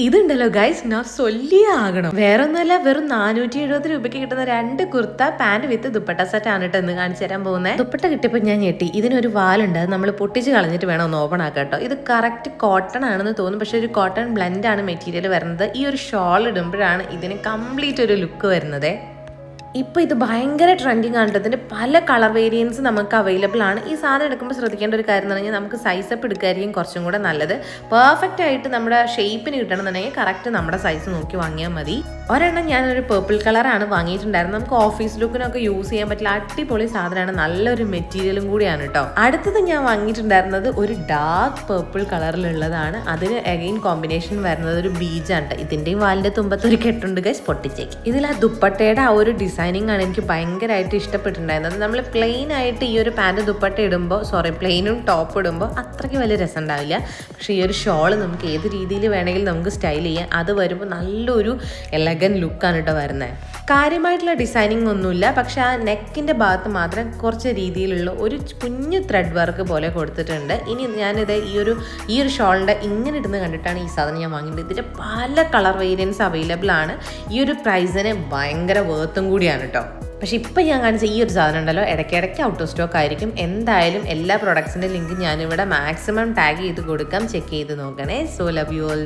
ഇതുണ്ടല്ലോ ഗൈസ്, ഞാൻ ആകണം. വേറെ ഒന്നുമല്ല, വെറും 470 രൂപയ്ക്ക് കിട്ടുന്ന 2 കുർത്ത പാന്റ് വിത്ത് ദുപ്പട്ട സെറ്റ് ആണ് കേട്ടോ ഇന്ന് കാണിച്ചു തരാൻ പോകുന്നത്. ദുപ്പട്ട കിട്ടിയപ്പോൾ ഞാൻ ഞെട്ടി. ഇതിനൊരു വാലുണ്ട്, അത് നമ്മൾ പൊട്ടിച്ച് കളഞ്ഞിട്ട് വേണം ഒന്ന് ഓപ്പൺ ആക്കാം കേട്ടോ. ഇത് കറക്റ്റ് കോട്ടൺ ആണെന്ന് തോന്നും, പക്ഷെ ഒരു കോട്ടൺ ബ്ലെൻഡ് ആണ് മെറ്റീരിയൽ വരുന്നത്. ഈ ഒരു ഷോൾ ഇടുമ്പോഴാണ് ഇതിന് കംപ്ലീറ്റ് ഒരു ലുക്ക് വരുന്നത്. ഇപ്പോൾ ഇത് ഭയങ്കര ട്രെൻഡിങ് ആണ്. ഇതിൻ്റെ പല കളർ വേരിയൻസ് നമുക്ക് അവൈലബിൾ ആണ്. ഈ സാധനം എടുക്കുമ്പോൾ ശ്രദ്ധിക്കേണ്ട ഒരു കാര്യം എന്ന് പറഞ്ഞാൽ നമുക്ക് സൈസ് അപ്പ് എടുക്കായിരിക്കും കുറച്ചും കൂടെ നല്ലത്. പെർഫെക്റ്റ് ആയിട്ട് നമ്മുടെ ഷേപ്പിന് കിട്ടണമെന്നുണ്ടെങ്കിൽ കറക്റ്റ് നമ്മുടെ സൈസ് നോക്കി വാങ്ങിയാൽ മതി. ഒരെണ്ണം ഞാനൊരു പേർപ്പിൾ കളറാണ് വാങ്ങിയിട്ടുണ്ടായിരുന്നത്. നമുക്ക് ഓഫീസ് ലുക്കിനൊക്കെ യൂസ് ചെയ്യാൻ പറ്റില്ല അടിപൊളി സാധനമാണ്, നല്ലൊരു മെറ്റീരിയലും കൂടിയാണ് കേട്ടോ. അടുത്തത് ഞാൻ വാങ്ങിയിട്ടുണ്ടായിരുന്നത് ഒരു ഡാർക്ക് പേർപ്പിൾ കളറിലുള്ളതാണ്. അതിന് അഗെയിൻ കോമ്പിനേഷൻ വരുന്നത് ഒരു ബീജാണ്. ഇതിൻ്റെയും വാലിൻ്റെ തുമ്പത്തൊരു കെട്ടുണ്ട് ഗൈസ്, പൊട്ടിച്ചേക്ക്. ഇതിൽ ആ ദുപ്പട്ടയുടെ ആ ഒരു ഡിസൈനിങ് ആണ് എനിക്ക് ഭയങ്കരമായിട്ട് ഇഷ്ടപ്പെട്ടിട്ടുണ്ടായിരുന്നത്. നമ്മൾ പ്ലെയിൻ ആയിട്ട് ഈ ഒരു പാൻറ് ദുപ്പട്ട ഇടുമ്പോൾ, പ്ലെയിനും ടോപ്പ് ഇടുമ്പോൾ അത്രയ്ക്ക് വലിയ രസം ഉണ്ടാവില്ല. പക്ഷേ ഈ ഒരു ഷോൾ നമുക്ക് ഏത് രീതിയിൽ വേണമെങ്കിലും നമുക്ക് സ്റ്റൈൽ ചെയ്യാം. അത് വരുമ്പോൾ നല്ലൊരു എലഗൻ ലുക്കാണ് കേട്ടോ വരുന്നത്. കാര്യമായിട്ടുള്ള ഡിസൈനിങ് ഒന്നുമില്ല, പക്ഷെ ആ നെക്കിൻ്റെ ഭാഗത്ത് മാത്രം കുറച്ച് രീതിയിലുള്ള ഒരു കുഞ്ഞു ത്രെഡ് വർക്ക് പോലെ കൊടുത്തിട്ടുണ്ട്. ഇനി ഞാനിത് ഈ ഒരു ഷോളിൻ്റെ ഇങ്ങനെ ഇടുന്ന് കണ്ടിട്ടാണ് ഈ സാധനം ഞാൻ വാങ്ങിയിട്ടുണ്ട്. ഇതിൻ്റെ പല കളർ വേരിയൻസ് അവൈലബിൾ ആണ്. ഈ ഒരു പ്രൈസിന് ഭയങ്കര വേർത്തും കൂടിയാണ് കേട്ടോ. പക്ഷെ ഇപ്പം ഞാൻ കാണിച്ച ഈ ഒരു സാധനം ഉണ്ടല്ലോ, ഇടയ്ക്കിടയ്ക്ക് ഔട്ട് ഓഫ് സ്റ്റോക്ക് ആയിരിക്കും. എന്തായാലും എല്ലാ പ്രൊഡക്ട്സിൻ്റെ ലിങ്ക് ഞാനിവിടെ മാക്സിമം ടാഗ് ചെയ്ത് കൊടുക്കാം, ചെക്ക് ചെയ്ത് നോക്കണേ. So love you all.